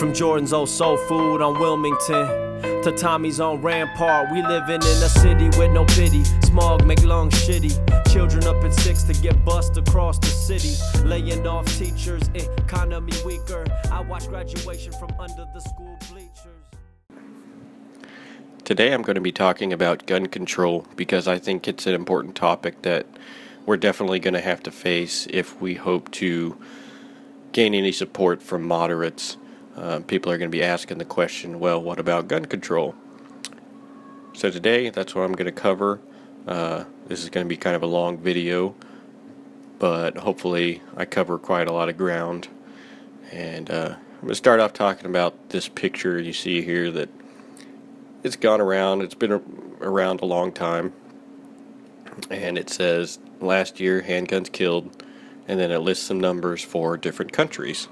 From Jordan's old soul food on Wilmington to Tommy's on Rampart, we living in a city with no pity. Smog make lungs shitty. Children up at 6 to get bussed across the city. Laying off teachers, economy weaker. I watch graduation from under the school bleachers. Today I'm going to be talking about gun control because I think it's an important topic that we're definitely going to have to face if we hope to gain any support from moderates. People are going to be asking the question, well, what about gun control? So today, that's what I'm going to cover. This is going to be kind of a long video, but hopefully I cover quite a lot of ground. And I'm going to start off talking about this picture you see here that it's gone around. It's been around a long time. And it says, last year, handguns killed, and then it lists some numbers for different countries.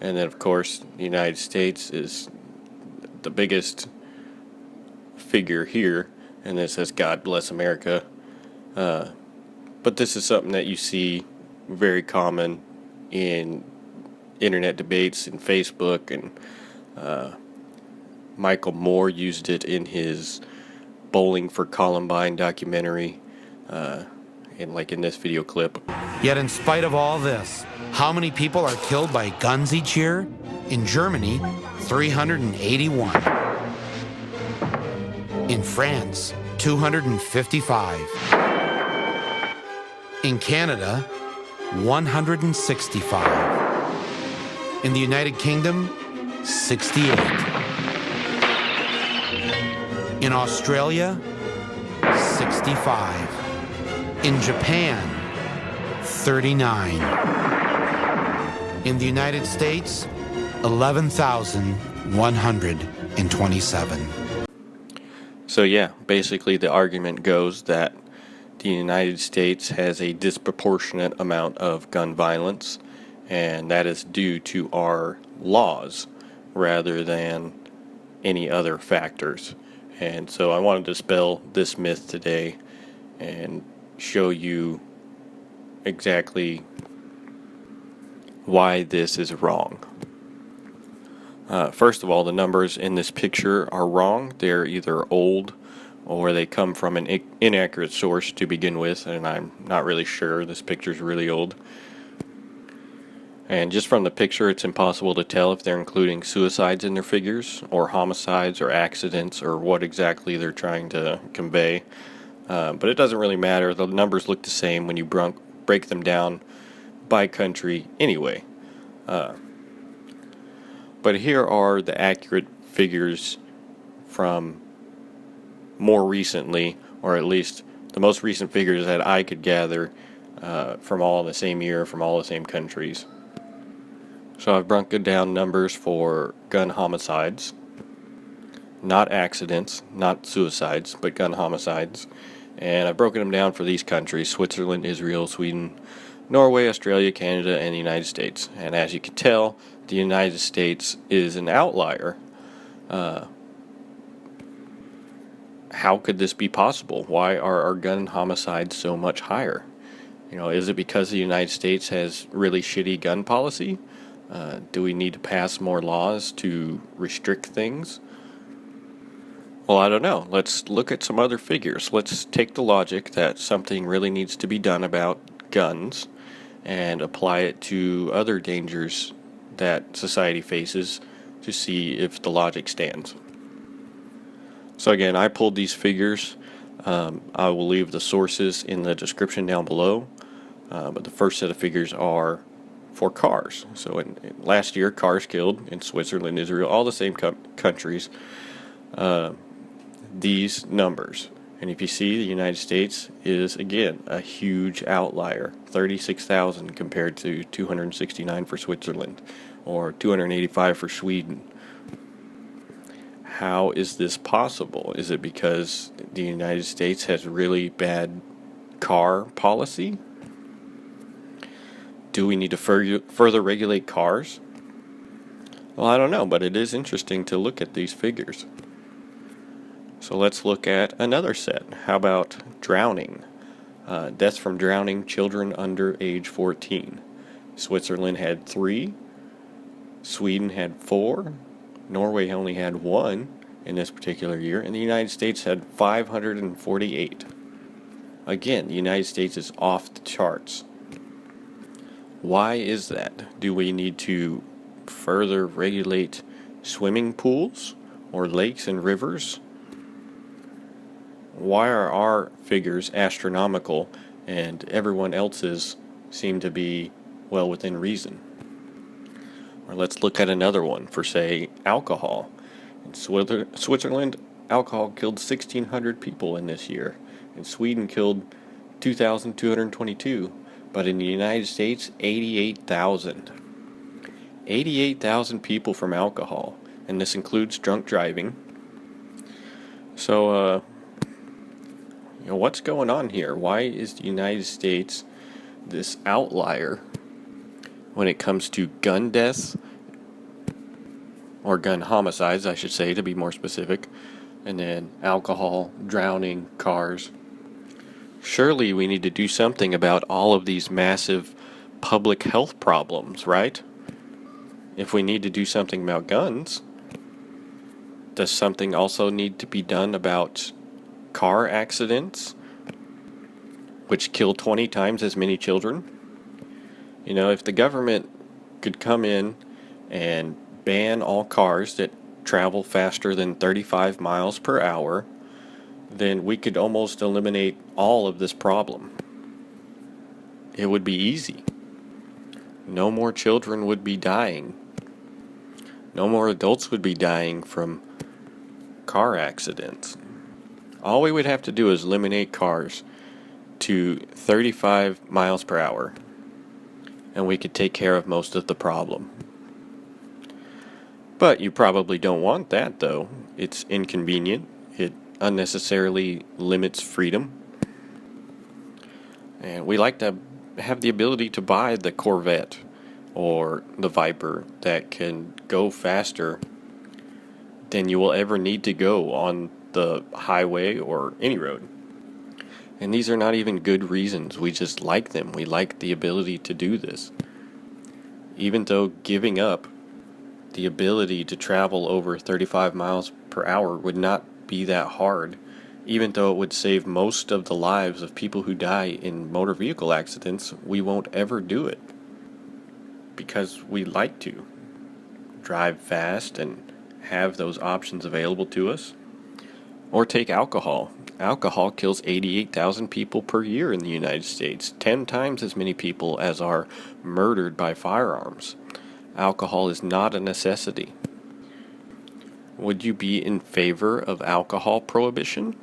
And then, of course, the United States is the biggest figure here, and it says, God bless America. But this is something that you see very common in internet debates and Facebook, and Michael Moore used it in his Bowling for Columbine documentary, in this video clip. Yet in spite of all this, how many people are killed by guns each year? In Germany, 381. In France, 255. In Canada, 165. In the United Kingdom, 68. In Australia, 65. In Japan, 39. In the United States, 11,127. So yeah, basically the argument goes that the United States has a disproportionate amount of gun violence, and that is due to our laws rather than any other factors. And so I wanted to dispel this myth today and show you exactly why this is wrong. First of all, the numbers in this picture are wrong. They're either old or they come from an inaccurate source to begin with, and I'm not really sure. This picture's really old. And just from the picture, it's impossible to tell if they're including suicides in their figures, or homicides, or accidents, or what exactly they're trying to convey. But it doesn't really matter. The numbers look the same when you break them down by country anyway. But here are the accurate figures from more recently, or at least the most recent figures that I could gather from all the same year, from all the same countries. So I've broken down numbers for gun homicides, not accidents, not suicides, but gun homicides. And I've broken them down for these countries: Switzerland, Israel, Sweden, Norway, Australia, Canada, and the United States. And as you can tell, the United States is an outlier. How could this be possible? Why are our gun homicides so much higher? Is it because the United States has really shitty gun policy? Do we need to pass more laws to restrict things? Well, I don't know. Let's look at some other figures. Let's take the logic that something really needs to be done about guns and apply it to other dangers that society faces to see if the logic stands. So again, I pulled these figures. I will leave the sources in the description down below. But the first set of figures are for cars. So in last year, cars killed in Switzerland, Israel, all the same countries, these numbers. And if you see, the United States is, again, a huge outlier. 36,000 compared to 269 for Switzerland, or 285 for Sweden. How is this possible? Is it because the United States has really bad car policy? Do we need to further regulate cars? Well, I don't know, but it is interesting to look at these figures. So let's look at another set. How about drowning? Deaths from drowning children under age 14. Switzerland had 3, Sweden had 4, Norway only had 1 in this particular year, and the United States had 548. Again, the United States is off the charts. Why is that? Do we need to further regulate swimming pools or lakes and rivers? Why are our figures astronomical and everyone else's seem to be well within reason? Or let's look at another one for, say, alcohol. In Switzerland, alcohol killed 1,600 people in this year. In Sweden, killed 2,222. But in the United States, 88,000. 88,000 people from alcohol. And this includes drunk driving. So, what's going on here? Why is the United States this outlier when it comes to gun deaths, or gun homicides, I should say, to be more specific, and then alcohol, drowning, cars? Surely we need to do something about all of these massive public health problems, right? If we need to do something about guns, does something also need to be done about car accidents, which kill 20 times as many children? If the government could come in and ban all cars that travel faster than 35 miles per hour, then we could almost eliminate all of this problem. It would be easy. No more children would be dying. No more adults would be dying from car accidents. All we would have to do is eliminate cars to 35 miles per hour, and we could take care of most of the problem. But you probably don't want that, though. It's inconvenient. It unnecessarily limits freedom. And we like to have the ability to buy the Corvette or the Viper that can go faster than you will ever need to go on the highway or any road. And these are not even good reasons. We just like them. We like the ability to do this. Even though giving up the ability to travel over 35 miles per hour would not be that hard, even though it would save most of the lives of people who die in motor vehicle accidents, we won't ever do it. Because we like to drive fast and have those options available to us. Or take alcohol. Alcohol kills 88,000 people per year in the United States, 10 times as many people as are murdered by firearms. Alcohol is not a necessity. Would you be in favor of alcohol prohibition?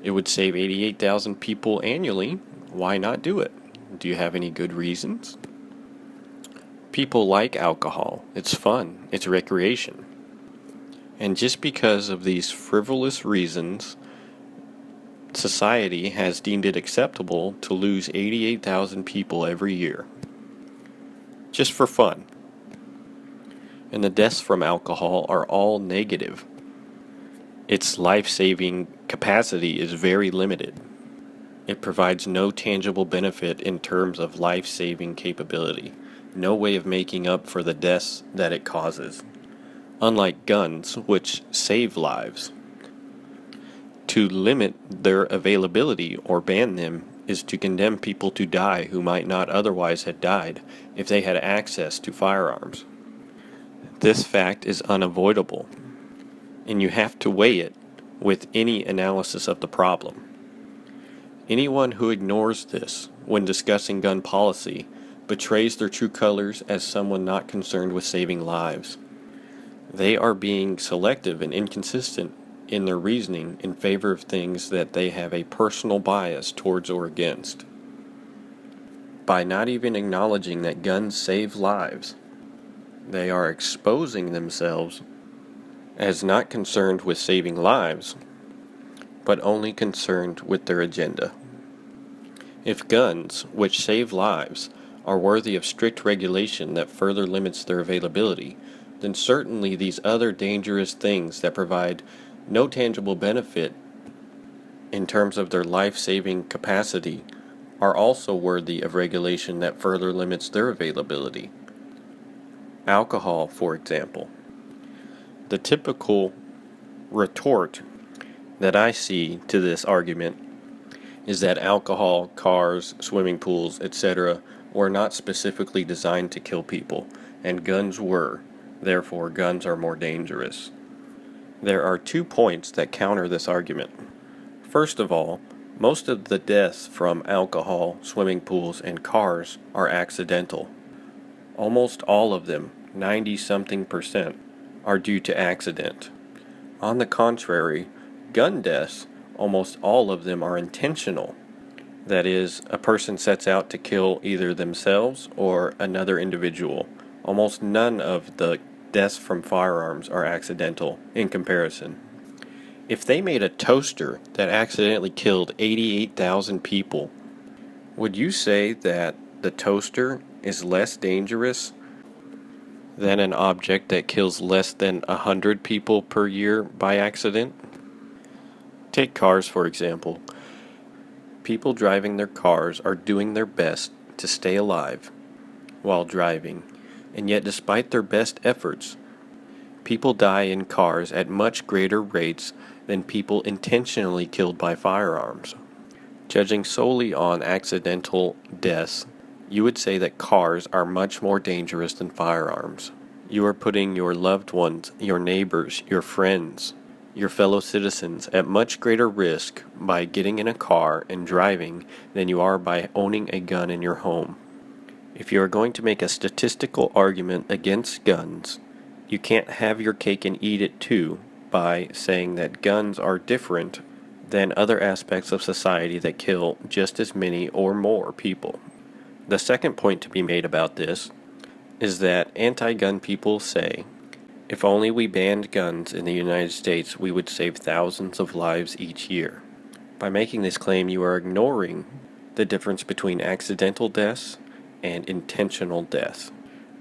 It would save 88,000 people annually. Why not do it? Do you have any good reasons? People like alcohol. It's fun. It's recreation. And just because of these frivolous reasons, society has deemed it acceptable to lose 88,000 people every year. Just for fun. And the deaths from alcohol are all negative. Its life-saving capacity is very limited. It provides no tangible benefit in terms of life-saving capability. No way of making up for the deaths that it causes. Unlike guns, which save lives. To limit their availability or ban them is to condemn people to die who might not otherwise have died if they had access to firearms. This fact is unavoidable, and you have to weigh it with any analysis of the problem. Anyone who ignores this when discussing gun policy betrays their true colors as someone not concerned with saving lives. They are being selective and inconsistent in their reasoning in favor of things that they have a personal bias towards or against. By not even acknowledging that guns save lives, they are exposing themselves as not concerned with saving lives, but only concerned with their agenda. If guns, which save lives, are worthy of strict regulation that further limits their availability, then certainly these other dangerous things that provide no tangible benefit in terms of their life-saving capacity are also worthy of regulation that further limits their availability. Alcohol, for example. The typical retort that I see to this argument is that alcohol, cars, swimming pools, etc. were not specifically designed to kill people, and guns were. Therefore, guns are more dangerous. There are 2 points that counter this argument. First of all, most of the deaths from alcohol, swimming pools, and cars are accidental. Almost all of them, 90-something%, are due to accident. On the contrary, gun deaths, almost all of them are intentional. That is, a person sets out to kill either themselves or another individual. Almost none of the deaths from firearms are accidental in comparison. If they made a toaster that accidentally killed 88,000 people, would you say that the toaster is less dangerous than an object that kills less than 100 people per year by accident? Take cars, for example. People driving their cars are doing their best to stay alive while driving, and yet despite their best efforts, people die in cars at much greater rates than people intentionally killed by firearms. Judging solely on accidental deaths, you would say that cars are much more dangerous than firearms. You are putting your loved ones, your neighbors, your friends, your fellow citizens at much greater risk by getting in a car and driving than you are by owning a gun in your home. If you are going to make a statistical argument against guns, you can't have your cake and eat it too by saying that guns are different than other aspects of society that kill just as many or more people. The second point to be made about this is that anti-gun people say, if only we banned guns in the United States, we would save thousands of lives each year. By making this claim, you are ignoring the difference between accidental deaths and intentional deaths.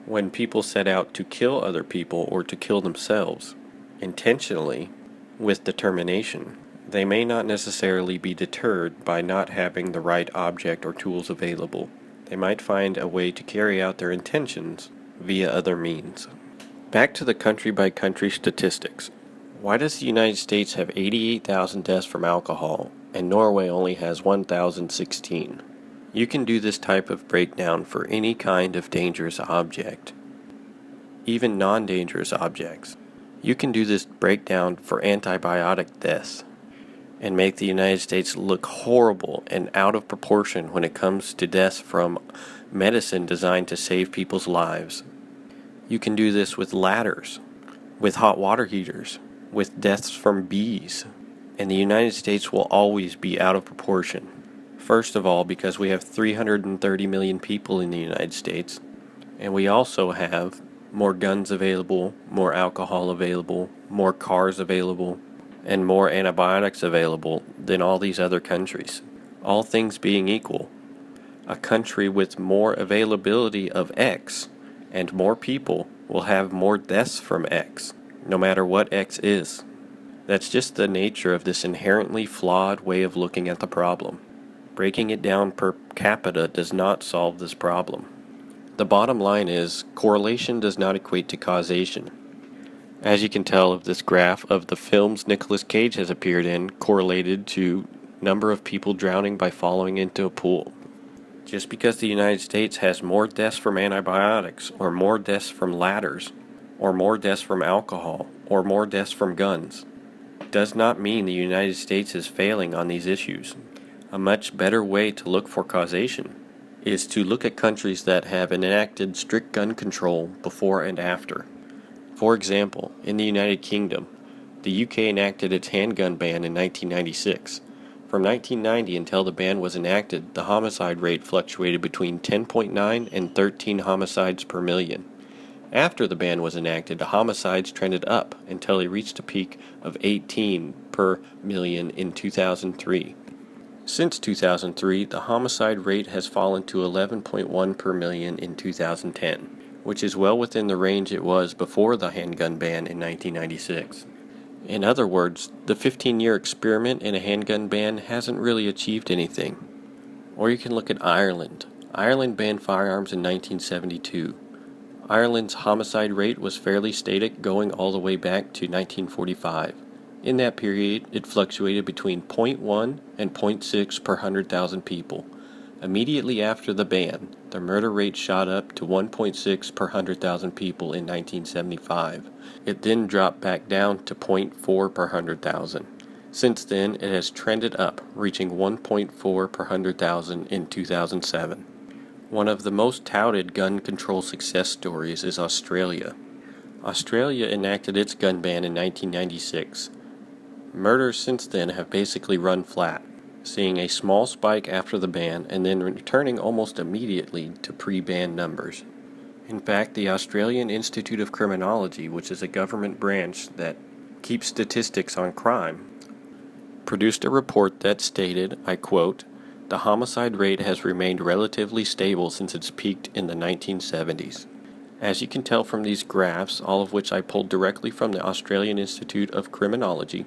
When people set out to kill other people or to kill themselves, intentionally, with determination, they may not necessarily be deterred by not having the right object or tools available. They might find a way to carry out their intentions via other means. Back to the country-by-country statistics. Why does the United States have 88,000 deaths from alcohol, and Norway only has 1,016? You can do this type of breakdown for any kind of dangerous object, even non-dangerous objects. You can do this breakdown for antibiotic deaths, and make the United States look horrible and out of proportion when it comes to deaths from medicine designed to save people's lives. You can do this with ladders, with hot water heaters, with deaths from bees, and the United States will always be out of proportion. First of all, because we have 330 million people in the United States, and we also have more guns available, more alcohol available, more cars available, and more antibiotics available than all these other countries. All things being equal, a country with more availability of X and more people will have more deaths from X, no matter what X is. That's just the nature of this inherently flawed way of looking at the problem. Breaking it down per capita does not solve this problem. The bottom line is, correlation does not equate to causation. As you can tell of this graph of the films Nicolas Cage has appeared in correlated to number of people drowning by falling into a pool. Just because the United States has more deaths from antibiotics, or more deaths from ladders, or more deaths from alcohol, or more deaths from guns, does not mean the United States is failing on these issues. A much better way to look for causation is to look at countries that have enacted strict gun control before and after. For example, in the United Kingdom, the UK enacted its handgun ban in 1996. From 1990 until the ban was enacted, the homicide rate fluctuated between 10.9 and 13 homicides per million. After the ban was enacted, the homicides trended up until it reached a peak of 18 per million in 2003. Since 2003, the homicide rate has fallen to 11.1 per million in 2010, which is well within the range it was before the handgun ban in 1996. In other words, the 15-year experiment in a handgun ban hasn't really achieved anything. Or you can look at Ireland. Ireland banned firearms in 1972. Ireland's homicide rate was fairly static going all the way back to 1945. In that period, it fluctuated between 0.1 and 0.6 per 100,000 people. Immediately after the ban, the murder rate shot up to 1.6 per 100,000 people in 1975. It then dropped back down to 0.4 per 100,000. Since then, it has trended up, reaching 1.4 per 100,000 in 2007. One of the most touted gun control success stories is Australia. Australia enacted its gun ban in 1996. Murders since then have basically run flat, seeing a small spike after the ban and then returning almost immediately to pre-ban numbers. In fact, the Australian Institute of Criminology, which is a government branch that keeps statistics on crime, produced a report that stated, I quote, "The homicide rate has remained relatively stable since its peaked in the 1970s. As you can tell from these graphs, all of which I pulled directly from the Australian Institute of Criminology,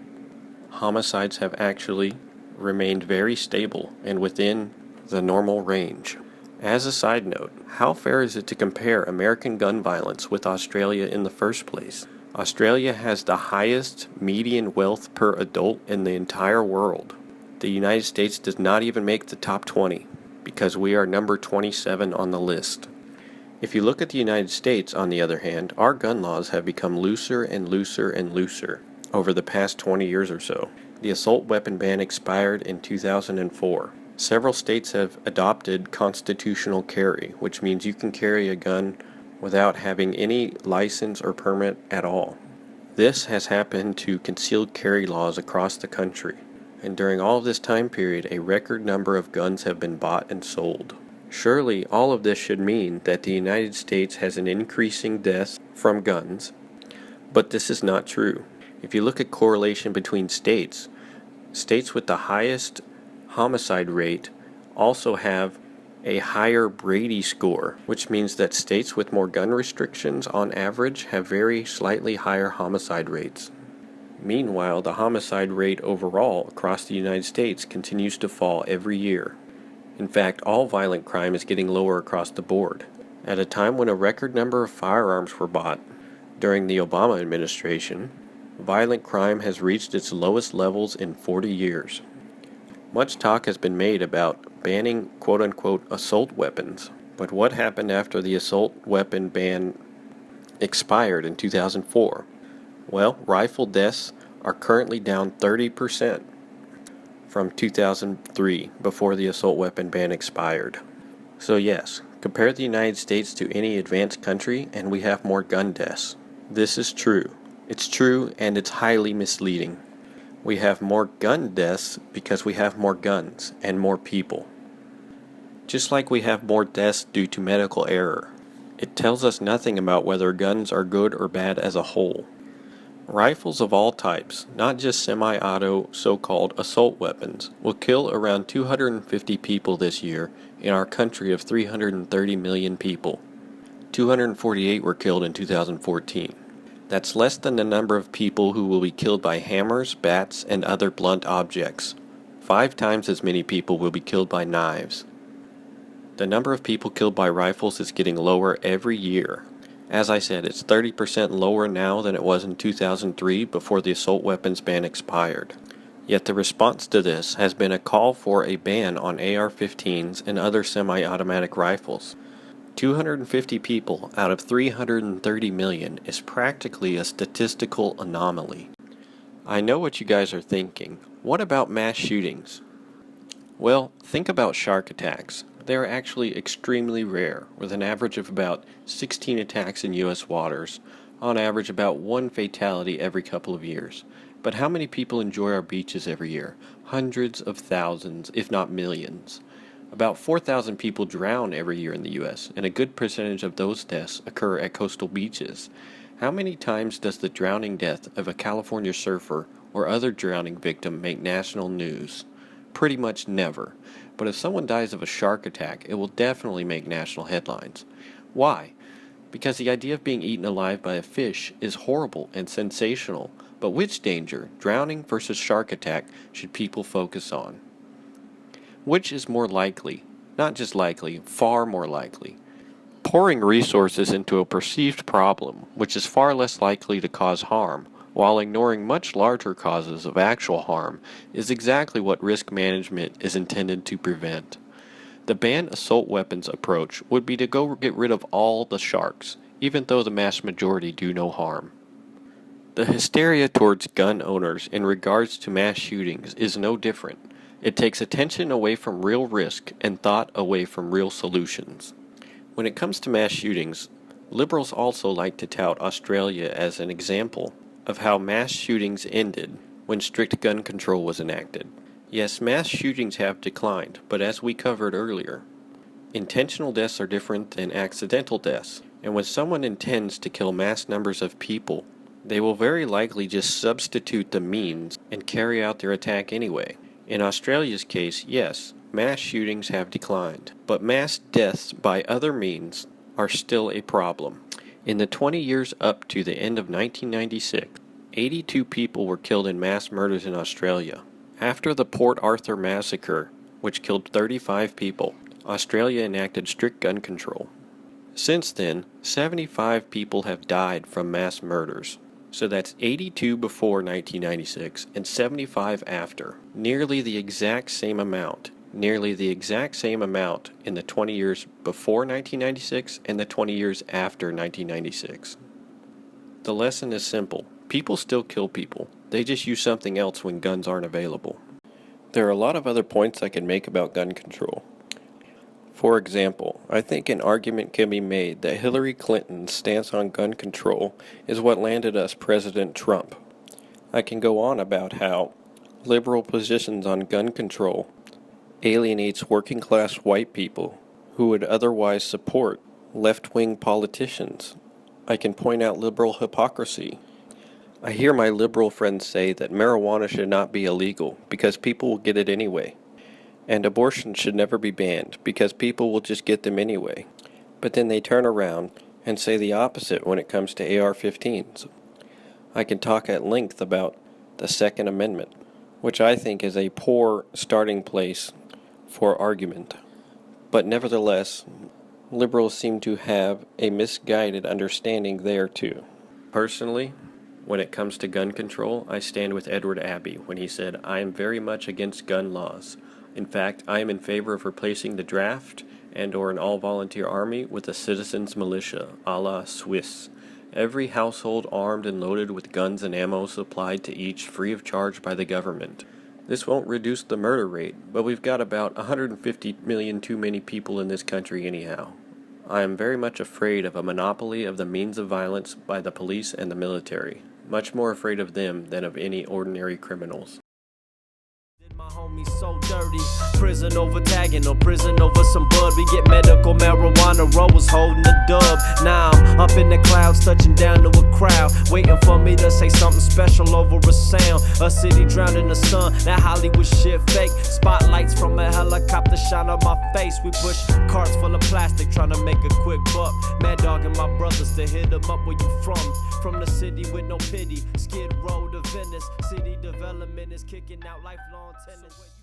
homicides have actually remained very stable and within the normal range." As a side note, how fair is it to compare American gun violence with Australia in the first place? Australia has the highest median wealth per adult in the entire world. The United States does not even make the top 20 because we are number 27 on the list. If you look at the United States, on the other hand, our gun laws have become looser and looser and looser over the past 20 years or so. The assault weapon ban expired in 2004. Several states have adopted constitutional carry, which means you can carry a gun without having any license or permit at all. This has happened to concealed carry laws across the country, and during all of this time period, a record number of guns have been bought and sold. Surely, all of this should mean that the United States has an increasing deaths from guns, but this is not true. If you look at correlation between states, states with the highest homicide rate also have a higher Brady score, which means that states with more gun restrictions on average have very slightly higher homicide rates. Meanwhile, the homicide rate overall across the United States continues to fall every year. In fact, all violent crime is getting lower across the board. At a time when a record number of firearms were bought during the Obama administration, violent crime has reached its lowest levels in 40 years. Much talk has been made about banning quote-unquote assault weapons, but what happened after the assault weapon ban expired in 2004? Well, rifle deaths are currently down 30% from 2003, before the assault weapon ban expired. So yes, compare the United States to any advanced country and we have more gun deaths. This is true. It's true, and it's highly misleading. We have more gun deaths because we have more guns and more people. Just like we have more deaths due to medical error. It tells us nothing about whether guns are good or bad as a whole. Rifles of all types, not just semi-auto so-called assault weapons, will kill around 250 people this year in our country of 330 million people. 248 were killed in 2014. That's less than the number of people who will be killed by hammers, bats, and other blunt objects. 5 times as many people will be killed by knives. The number of people killed by rifles is getting lower every year. As I said, it's 30% lower now than it was in 2003 before the assault weapons ban expired. Yet the response to this has been a call for a ban on AR-15s and other semi-automatic rifles. 250 people out of 330 million is practically a statistical anomaly. I know what you guys are thinking. What about mass shootings? Well, think about shark attacks. They are actually extremely rare, with an average of about 16 attacks in U.S. waters, on average about 1 fatality every couple of years. But how many people enjoy our beaches every year? Hundreds of thousands, if not millions. About 4,000 people drown every year in the U.S., and a good percentage of those deaths occur at coastal beaches. How many times does the drowning death of a California surfer or other drowning victim make national news? Pretty much never. But if someone dies of a shark attack, it will definitely make national headlines. Why? Because the idea of being eaten alive by a fish is horrible and sensational. But which danger, drowning versus shark attack, should people focus on? Which is more likely? Not just likely, far more likely. pouring resources into a perceived problem, which is far less likely to cause harm, while ignoring much larger causes of actual harm, is exactly what risk management is intended to prevent. The ban assault weapons approach would be to go get rid of all the sharks, even though the mass majority do no harm. The hysteria towards gun owners in regards to mass shootings is no different. It takes attention away from real risk and thought away from real solutions. When it comes to mass shootings, liberals also like to tout Australia as an example of how mass shootings ended when strict gun control was enacted. Yes, mass shootings have declined, but as we covered earlier, intentional deaths are different than accidental deaths, and when someone intends to kill mass numbers of people, they will very likely just substitute the means and carry out their attack anyway. In Australia's case, yes, mass shootings have declined, but mass deaths by other means are still a problem. In the 20 years up to the end of 1996, 82 people were killed in mass murders in Australia. After the Port Arthur massacre, which killed 35 people, Australia enacted strict gun control. Since then, 75 people have died from mass murders. So that's 82 before 1996 and 75 after. Nearly the exact same amount. Nearly the exact same amount in the 20 years before 1996 and the 20 years after 1996. The lesson is simple. People still kill people. They just use something else when guns aren't available. There are a lot of other points I can make about gun control. For example, I think an argument can be made that Hillary Clinton's stance on gun control is what landed us President Trump. I can go on about how liberal positions on gun control alienates working-class white people who would otherwise support left-wing politicians. I can point out liberal hypocrisy. I hear my liberal friends say that marijuana should not be illegal because people will get it anyway. And abortion should never be banned because people will just get them anyway. But then they turn around and say the opposite when it comes to AR-15s. I can talk at length about the Second Amendment, which I think is a poor starting place for argument. But nevertheless, liberals seem to have a misguided understanding there too. Personally, when it comes to gun control, I stand with Edward Abbey when he said, "I am very much against gun laws. In fact, I am in favor of replacing the draft and/or an all-volunteer army with a citizens' militia, a la Swiss. Every household armed and loaded with guns and ammo supplied to each free of charge by the government. This won't reduce the murder rate, but we've got about 150 million too many people in this country anyhow. I am very much afraid of a monopoly of the means of violence by the police and the military. Much more afraid of them than of any ordinary criminals." My homies so dirty, prison over tagging or prison over some bud. We get medical marijuana rolls holding the dub. Now I'm up in the clouds touching down to a crowd, waiting for me to say something special over a sound. A city drowned in the sun, that Hollywood shit fake. Spotlights from a helicopter shine on my face. We push carts full of plastic trying to make a quick buck. Mad Dog and my brothers to hit them up where you from. From the city with no pity, Skid Row to Venice. City development is kicking out lifelong tenants.